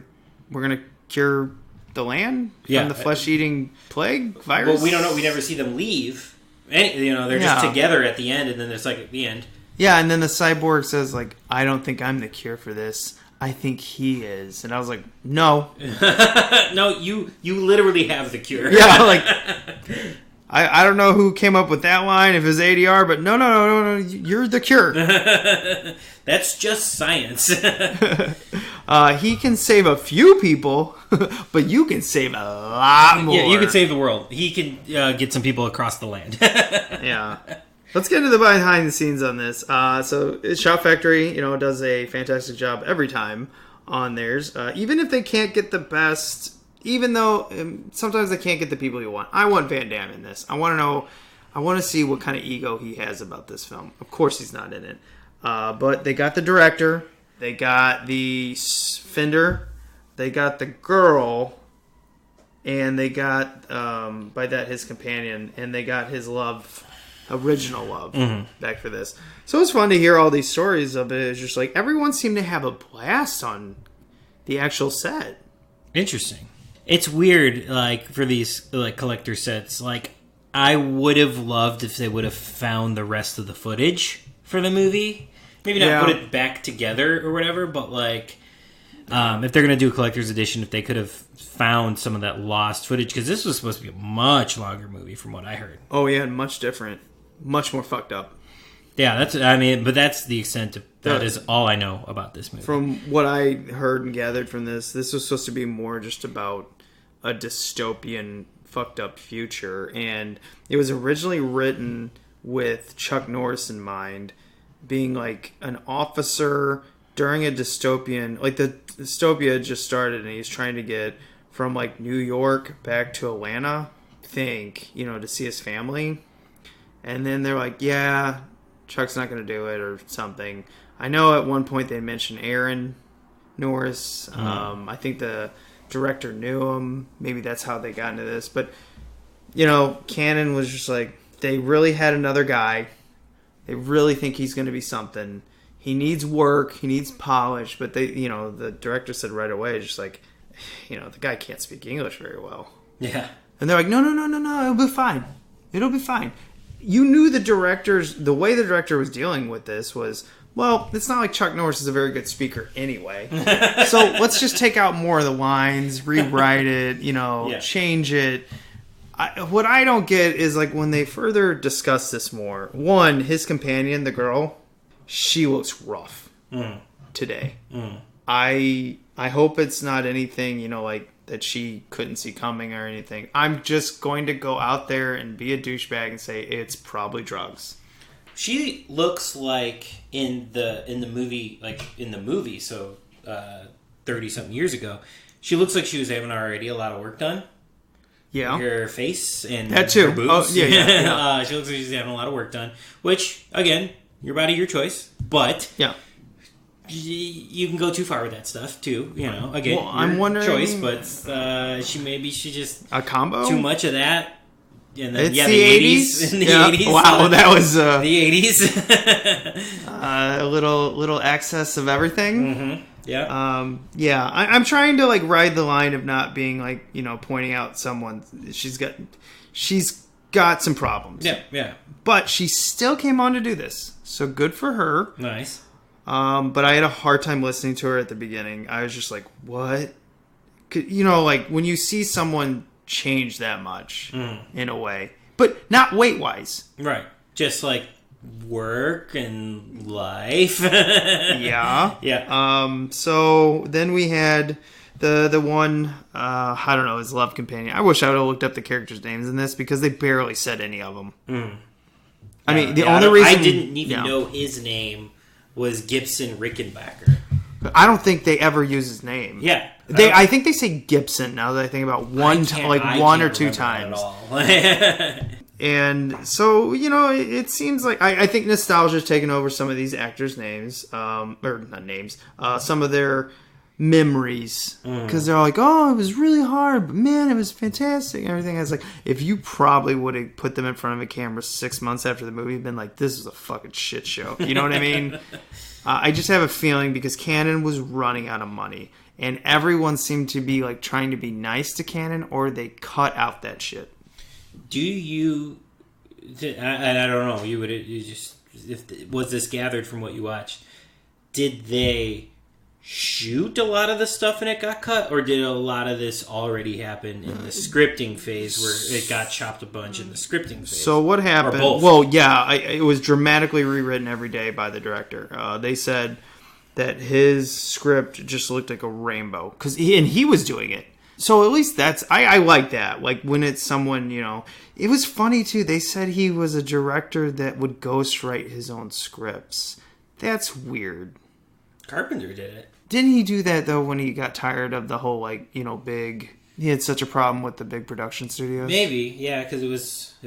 We're gonna cure the land from the flesh-eating plague virus. Well, we don't know. We never see them leave. They're just together at the end, and then it's like at the end. Yeah, and then the cyborg says, like, I don't think I'm the cure for this. I think he is. And I was like, no. No, you literally have the cure. Yeah, like, I don't know who came up with that line, if it was ADR, but no, you're the cure. That's just science. He can save a few people, but you can save a lot more. Yeah, you can save the world. He can get some people across the land. Yeah. Let's get into the behind the scenes on this. So, Shout Factory, does a fantastic job every time on theirs. Even if they can't get the best, even though sometimes they can't get the people you want. I want Van Damme in this. I want to see what kind of ego he has about this film. Of course he's not in it. But they got the director, they got the Fender, they got the girl, and they got, by that, his companion, and they got his original love back for this. So it's fun to hear all these stories of it. It's just like everyone seemed to have a blast on the actual set. Interesting. It's weird, like, for these collector sets. Like, I would have loved if they would have found the rest of the footage for the movie. Maybe not put it back together or whatever, but like, if they're going to do a collector's edition, if they could have found some of that lost footage, because this was supposed to be a much longer movie from what I heard. Oh yeah, and much different. Much more fucked up. Yeah, but that's the extent of, that is all I know about this movie. From what I heard and gathered from this was supposed to be more just about a dystopian, fucked up future, and it was originally written with Chuck Norris in mind, being like an officer during a dystopian, like the dystopia had just started, and he's trying to get from like New York back to Atlanta, to see his family. And then they're like, yeah, Chuck's not going to do it or something. I know at one point they mentioned Aaron Norris. I think the director knew him. Maybe that's how they got into this. But, Canon was just like, they really had another guy. They really think he's going to be something. He needs work. He needs polish. But the director said right away, just like, the guy can't speak English very well. Yeah. And they're like, no, it'll be fine. It'll be fine. You knew the way the director was dealing with this was, well, it's not like Chuck Norris is a very good speaker anyway. So let's just take out more of the lines, rewrite it, change it. What I don't get is like when they further discuss this more, one, his companion, the girl, she looks rough today. I hope it's not anything, like that she couldn't see coming or anything. I'm just going to go out there and be a douchebag and say it's probably drugs. She looks like in the movie, so 30-something years ago, she looks like she was having already a lot of work done. Yeah. Her face and that too. Her boobs. Oh, yeah. She looks like she's having a lot of work done, which, again, your body, your choice. But yeah, you can go too far with that stuff too. Again, well, I'm wondering, choice, but she just a combo too much of that. And then, it's the 80s. In the 80s. Wow, that was the 80s. A little excess of everything. Mm-hmm. Yeah. I'm trying to like ride the line of not being like pointing out someone. She's got some problems. Yeah. But she still came on to do this, so good for her. Nice. But I had a hard time listening to her at the beginning. I was just like, what? Like when you see someone change that much in a way, but not weight-wise. Right. Just like work and life. Yeah. Yeah. So then we had the one, I don't know, his love companion. I wish I would have looked up the characters' names in this because they barely said any of them. I mean, the only reason... I didn't even know his name was Gibson Rickenbacker. I don't think they ever use his name. Yeah. I think they say Gibson now that I think about one or two times. And so, it seems like I think nostalgia is taking over some of these actors' names, or not names, some of their memories because they're like, oh, it was really hard, but man, it was fantastic and everything. I was like, if you probably would have put them in front of a camera 6 months after the movie, been like, this is a fucking shit show. You know what I mean? I just have a feeling because Canon was running out of money and everyone seemed to be like trying to be nice to Canon, or they cut out that shit. Do you? And I don't know. Was this gathered from what you watched? Did they shoot a lot of the stuff and it got cut, or did a lot of this already happen in the scripting phase where it got chopped a bunch in the scripting phase? So what happened? Well, yeah, it was dramatically rewritten every day by the director. They said that his script just looked like a rainbow because he was doing it. So at least I like that. Like when it's someone, it was funny too. They said he was a director that would ghostwrite his own scripts. That's weird. Carpenter did it. Didn't he do that though when he got tired of the whole big? He had such a problem with the big production studios. Maybe, yeah, because it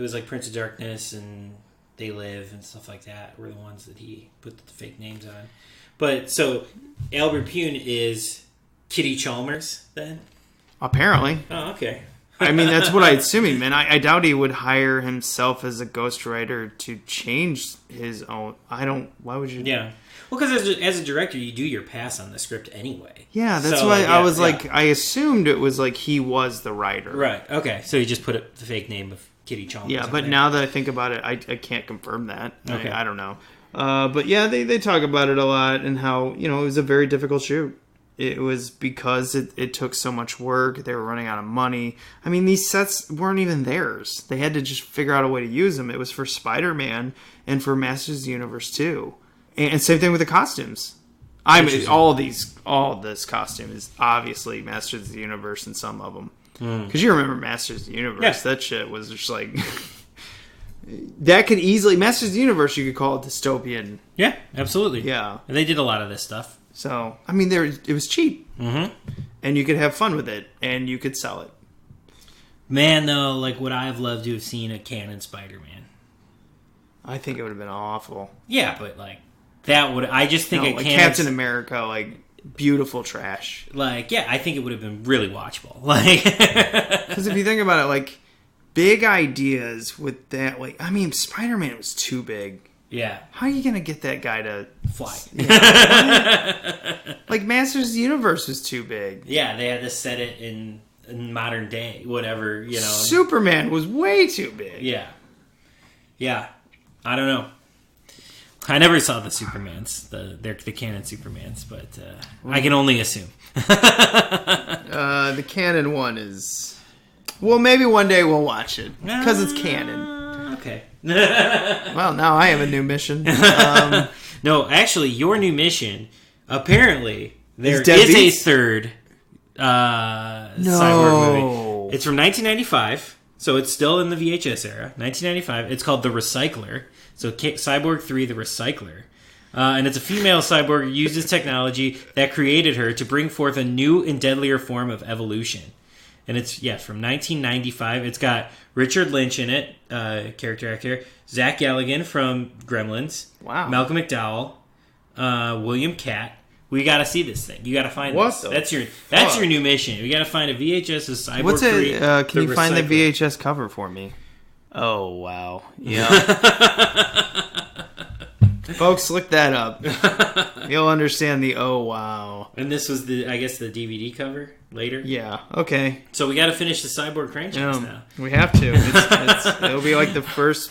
was like Prince of Darkness and They Live and stuff like that were the ones that he put the fake names on. But so Albert Pune is Kitty Chalmers then? Apparently. Oh, okay. I mean, that's what I assume, man. I doubt he would hire himself as a ghostwriter to change his own. Why would you? Yeah. Well, because as a director, you do your pass on the script anyway. Yeah, that's why I was like, I assumed it was like he was the writer. Right. Okay. So you just put the fake name of Kitty Chalmers. Yeah, but now that I think about it, I can't confirm that. Okay. I don't know. But yeah, they talk about it a lot and how, it was a very difficult shoot. It was because it took so much work. They were running out of money. I mean, these sets weren't even theirs. They had to just figure out a way to use them. It was for Spider-Man and for Masters of the Universe too. And same thing with the costumes. I mean, all this costume is obviously Masters of the Universe in some of them. Because you remember Masters of the Universe. Yeah. That shit was just like... that could easily... Masters of the Universe, you could call it dystopian. Yeah, absolutely. Yeah. And they did a lot of this stuff. So, I mean, it was cheap. Mm-hmm. And you could have fun with it. And you could sell it. Man, though, like, would I have loved to have seen a Canon Spider-Man? I think it would have been awful. Yeah, but, like, that would... I just think like Captain America, like, beautiful trash. Like, yeah, I think it would have been really watchable. Like... Because if you think about it, like, big ideas with that... Like, I mean, Spider-Man was too big. Yeah. How are you going to get that guy to... fly? Yeah, like, Masters of the Universe was too big. Yeah, they had to set it in modern day, whatever, Superman was way too big. Yeah. Yeah. I don't know. I never saw the Supermans, the Canon Supermans, but I can only assume. The Canon one is... Well, maybe one day we'll watch it, because it's Canon. Okay. Well, now I have a new mission. No, actually, your new mission, apparently, there is a third Cyborg movie. It's from 1995, so it's still in the VHS era. 1995. It's called The Recycler. So Cyborg 3, The Recycler. And it's a female cyborg who uses technology that created her to bring forth a new and deadlier form of evolution. And it's, from 1995. It's got Richard Lynch in it, character actor. Zach Galligan from Gremlins. Wow. Malcolm McDowell. William Catt. We got to see this thing. You got to find this. That's your new mission. We got to find a VHS of Cyborg. What's 3. Can you find the VHS cover for me? Oh, wow. Yeah. Folks, look that up. You'll understand the oh, wow. And this was the DVD cover later? Yeah, okay. So we got to finish the Cyborg franchise now. We have to. It'll be like the first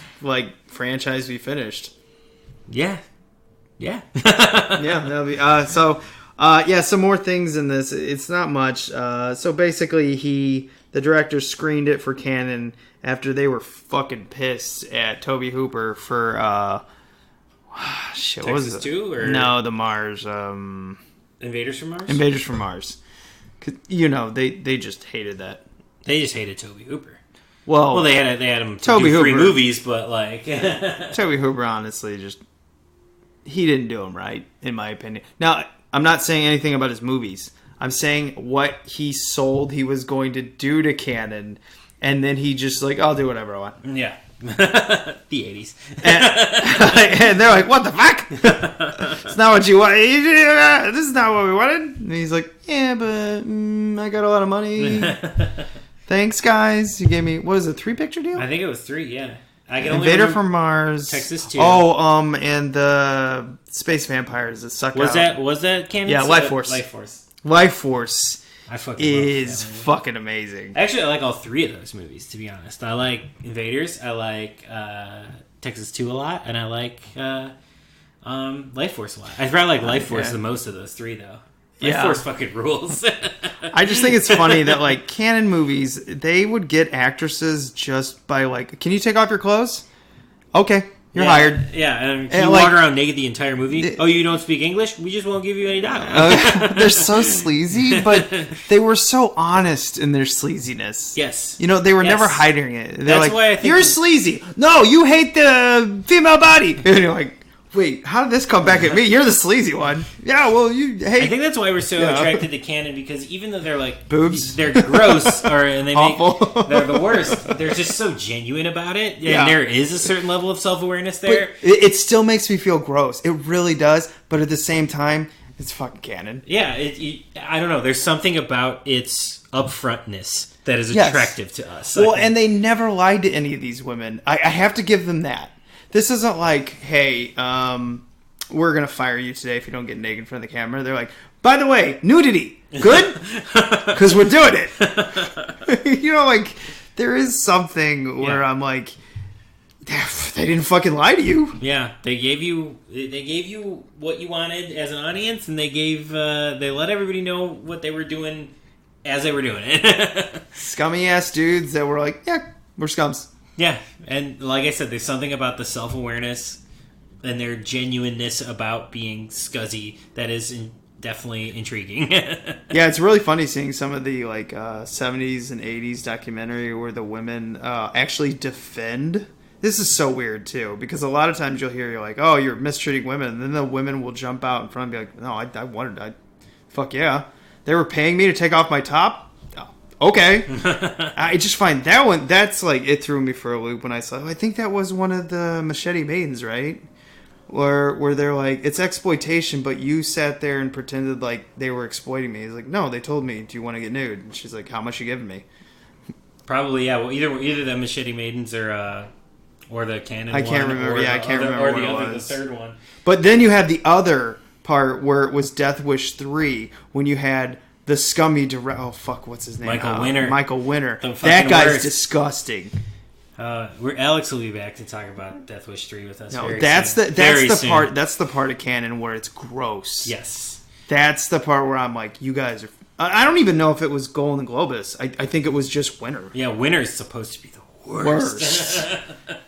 franchise we finished. Yeah. Yeah. Yeah, that'll be... some more things in this. It's not much. So basically, the director screened it for Canon after they were fucking pissed at Tobe Hooper for... shit, what was it? Texas 2? Or... No, the Mars. Invaders from Mars? Invaders from Mars. They just hated that. They just hated Tobe Hooper. Well, they had him Tobe do Hooper, 3 movies, but like... Tobe Hooper, honestly, he didn't do them right, in my opinion. Now, I'm not saying anything about his movies. I'm saying what he was going to do to Canon, and then he just I'll do whatever I want. Yeah. The 80s. And they're like, what the fuck? It's not what you want. This is not what we wanted. And he's like, yeah, but I got a lot of money. Thanks, guys. You gave me, what is it, 3-picture deal? I think it was 3, yeah. I can Invader from Mars. Texas 2. Oh, and the Space Vampires that suck out. Was that Canon? Yeah, Life Force. Life Force is fucking amazing. Actually, I like all 3 of those movies, to be honest. I like Invaders, I like Texas 2 a lot, and I like Life Force a lot. I probably like Life Force the most of those 3, though. Life Force fucking rules. I just think it's funny that, like, Canon movies, they would get actresses just by, like, can you take off your clothes? Okay, you're hired. Yeah, can you walk around naked the entire movie? Oh, you don't speak English? We just won't give you any dialogue. They're so sleazy, but they were so honest in their sleaziness. Yes. You know, they were never hiding it. They're That's like, why I think you're sleazy. No, you hate the female body. And you're like, wait, how did this come back at me? You're the sleazy one. Yeah, well, you hate... I think that's why we're so attracted to Canon, because even though they're like... boobs? They're gross, and they awful. They're the worst. They're just so genuine about it. And there is a certain level of self-awareness there. But it still makes me feel gross. It really does. But at the same time, it's fucking Canon. Yeah, I don't know. There's something about its upfrontness that is attractive to us. Well, and they never lied to any of these women. I have to give them that. This isn't like, hey, we're going to fire you today if you don't get naked in front of the camera. They're like, by the way, nudity. Good? Because we're doing it. You know, like, there is something where I'm like, they didn't fucking lie to you. Yeah, they gave you what you wanted as an audience, and they let everybody know what they were doing as they were doing it. Scummy ass dudes that were like, yeah, we're scums. Yeah, and like I said, there's something about the self-awareness and their genuineness about being scuzzy that is definitely intriguing. Yeah, it's really funny seeing some of the like 70s and 80s documentary where the women actually defend. This is so weird too, because a lot of times you'll hear, you're like, oh, you're mistreating women, and then the women will jump out in front and be like, no, fuck yeah. They were paying me to take off my top? Okay. I just find that one, that's like, it threw me for a loop when I saw it. I think that was one of the Machete Maidens, right? Where they're like, it's exploitation, but you sat there and pretended like they were exploiting me. He's like, no, they told me, do you want to get nude? And she's like, how much you giving me? Probably, yeah. Well, either the Machete Maidens or the Canon I can't remember. I can't remember what it was. The third one. But then you had the other part where it was Death Wish 3, when you had the scummy oh fuck, what's his name? Michael Winner. Michael Winner. That guy's worst. Disgusting. Alex will be back to talk about Death Wish 3 with us. No, that's the part. That's the part of Canon where it's gross. Yes, that's the part where I'm like, you guys are. I don't even know if it was Golden Globus. I think it was just Winner. Yeah, Winner's supposed to be the worst.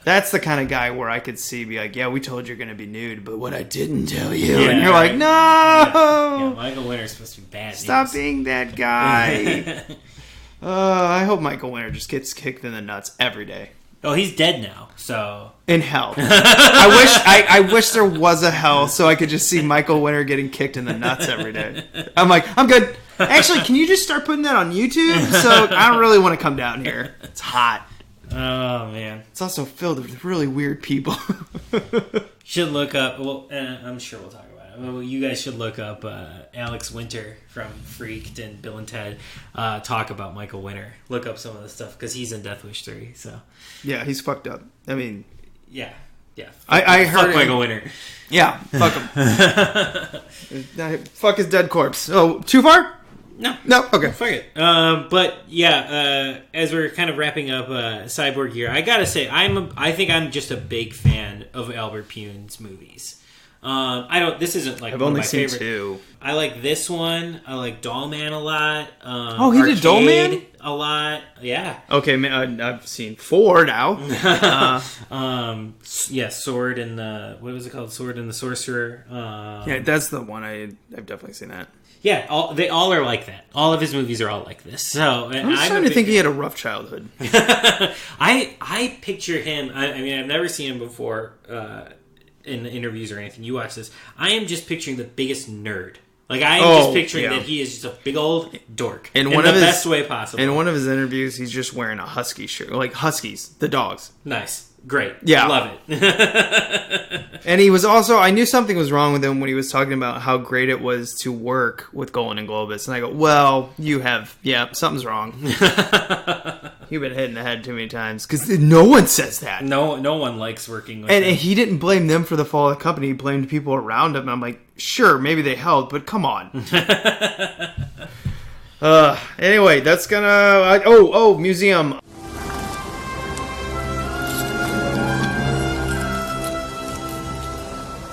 That's the kind of guy where I could see be like, yeah, we told you you're going to be nude, but what I didn't tell you, and you're like, no. Yeah, Michael Winner's supposed to be bad. Stop being that guy. I hope Michael Winner just gets kicked in the nuts every day. Oh, he's dead now, so in hell. I wish there was a hell so I could just see Michael Winner getting kicked in the nuts every day. I'm like, I'm good. Actually, can you just start putting that on YouTube? So I don't really want to come down here. It's hot. Oh man, it's also filled with really weird people. Should look up. Well, I'm sure we'll talk about it. Well, you guys should look up Alex Winter from Freaked and Bill and Ted talk about Michael Winner. Look up some of the stuff because he's in Death Wish 3. So yeah, he's fucked up. I mean, yeah. I heard fuck Michael Winner. Yeah, fuck him. Fuck his dead corpse. Oh, too far? No. Okay. Fuck it. But yeah, as we're kind of wrapping up Cyborg here, I gotta say, I think I'm just a big fan of Albert Pune's movies. This isn't like I've one only of my seen favorite. 2. I like this one. I like Dollman a lot. He did Dollman a lot. Yeah. Okay, man, I've seen 4 now. Yeah, Sword and the what was it called? Sword and the Sorcerer. Yeah, that's the one I've definitely seen that. Yeah, they all are like that. All of his movies are all like this. So I'm starting to think he had a rough childhood. I picture him. I mean, I've never seen him before in interviews or anything. You watch this. I am just picturing the biggest nerd. Like I am just picturing that he is just a big old dork in the best way possible. In one of his interviews, he's just wearing a husky shirt, like huskies, the dogs. Nice. great. Yeah. Love it. And he was also, I knew something was wrong with him when he was talking about how great it was to work with Golan and Globus. And I go, well, something's wrong. You've been hit in the head too many times. Because no one says that. No one likes working with and him. he didn't blame them for the fall of the company. He blamed people around him. And I'm like, sure, maybe they helped, but come on. Anyway, that's gonna... museum.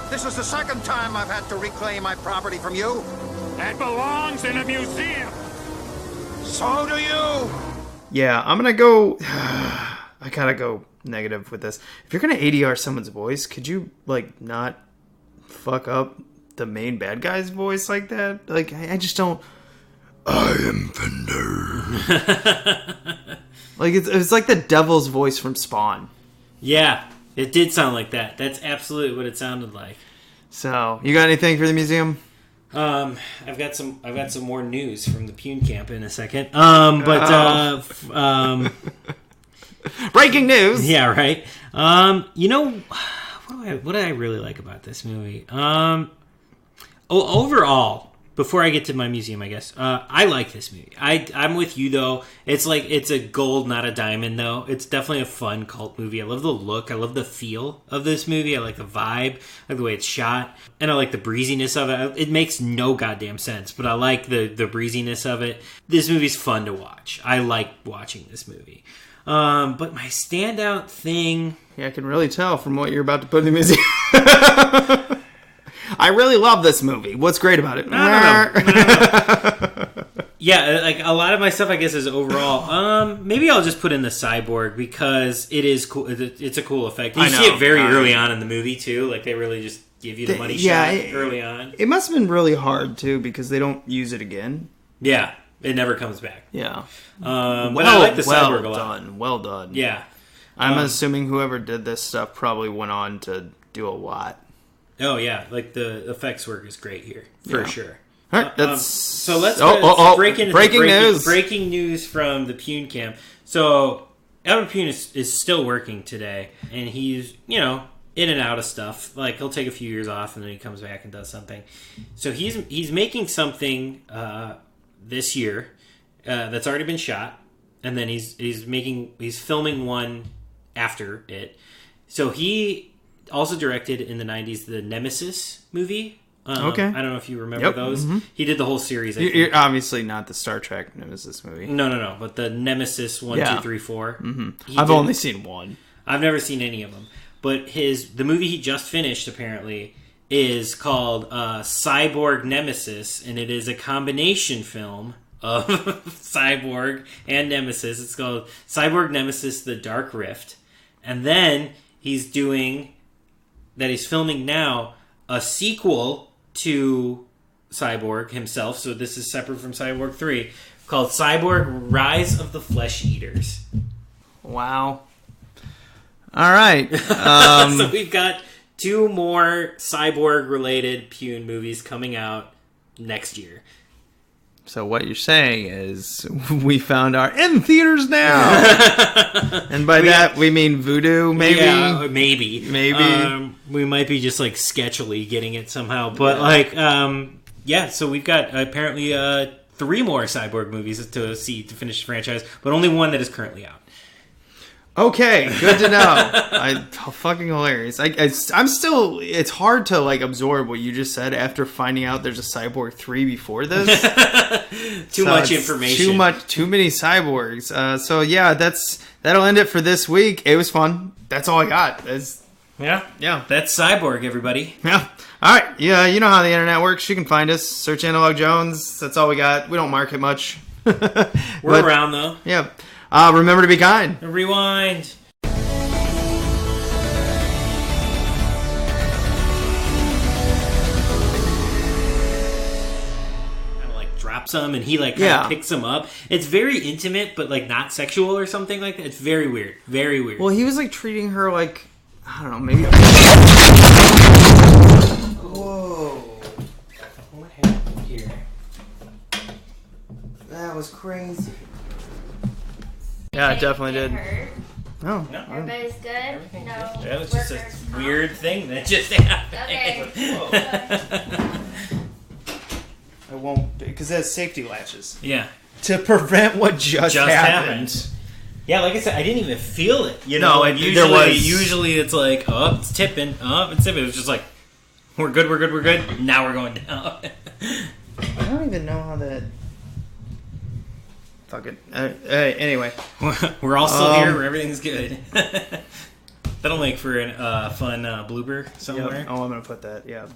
This is the second time I've had to reclaim my property from you. That belongs in a museum. So do you. Yeah, I'm gonna go... I gotta go negative with this. If you're gonna ADR someone's voice, could you, like, not fuck up the main bad guy's voice like that? Like, I just don't... I am Fender. Like, it's like the devil's voice from Spawn. Yeah, it did sound like that. That's absolutely what it sounded like. So, you got anything for the museum? I've got some more news from the Pune camp in a second. Breaking news. Yeah, right. You know, what do I really like about this movie? Overall, before I get to my museum, I guess I like this movie. I'm with you though. It's like it's a gold, not a diamond though. It's definitely a fun cult movie. I love the look. I love the feel of this movie. I like the vibe. I like the way it's shot, and I like the breeziness of it. It makes no goddamn sense, but I like the breeziness of it. This movie's fun to watch. I like watching this movie. But my standout thing... Yeah, I can really tell from what you're about to put in the museum. I really love this movie. What's great about it? No. Yeah, like a lot of my stuff, I guess, is overall. Maybe I'll just put in the Cyborg because it is cool. It's a cool effect. You see it very early on in the movie too. Like they really just give you the money shot early on. It must have been really hard too because they don't use it again. Yeah, it never comes back. Yeah. But I like the Cyborg a lot. Well done. Yeah. I'm assuming whoever did this stuff probably went on to do a lot. Oh yeah, like the effects work is great here for sure. All right, so let's break into breaking news. Breaking news from the Pune camp. So Albert Pune is still working today, and he's in and out of stuff. Like he'll take a few years off, and then he comes back and does something. So he's making something this year that's already been shot, and then he's filming one after it. So he also directed in the 90s the Nemesis movie. Okay. I don't know if you remember those. Mm-hmm. He did the whole series. You're obviously not the Star Trek Nemesis movie. No. But the Nemesis 1, 2, 3, 4. Mm-hmm. I've only seen one. I've never seen any of them. But the movie he just finished apparently is called Cyborg Nemesis, and it is a combination film of Cyborg and Nemesis. It's called Cyborg Nemesis: The Dark Rift, and then he's filming now a sequel to Cyborg himself, so this is separate from Cyborg 3, called Cyborg Rise of the Flesh Eaters. Wow. All right. So we've got 2 more Cyborg-related Pune movies coming out next year. So what you're saying is we found our in theaters now. And by that we mean Voodoo, maybe? Yeah, maybe. We might be just like sketchily getting it somehow. But so we've got apparently 3 more Cyborg movies to see to finish the franchise, but only one that is currently out. Okay, good to know. Fucking hilarious. I'm still... It's hard to absorb what you just said after finding out there's a Cyborg 3 before this. Too much information. Too many cyborgs. So yeah, that'll end it for this week. It was fun. That's all I got. Yeah. That's Cyborg, everybody. Yeah. All right. Yeah, you know how the internet works. You can find us. Search Analog Jones. That's all we got. We don't market much. We're around though. Yeah. Remember to be kind. Rewind. Drops them and he kind of picks them up. It's very intimate, but not sexual or something like that. It's very weird. Very weird. Well, he was treating her I don't know, maybe. Whoa! What happened here? That was crazy. Yeah, it definitely did. No. Everybody's good? No. That was just a weird thing that just happened. Okay. I won't, because it has safety latches. Yeah. To prevent what just happened. Yeah, like I said, I didn't even feel it. No, usually it's like, oh, it's tipping. Oh, it's tipping. It was just like, we're good. Now we're going down. I don't even know how that... Fuck it. Anyway. We're all still here. Everything's good. That'll make for a fun blooper somewhere. Yep. Oh, I'm going to put that. Yeah.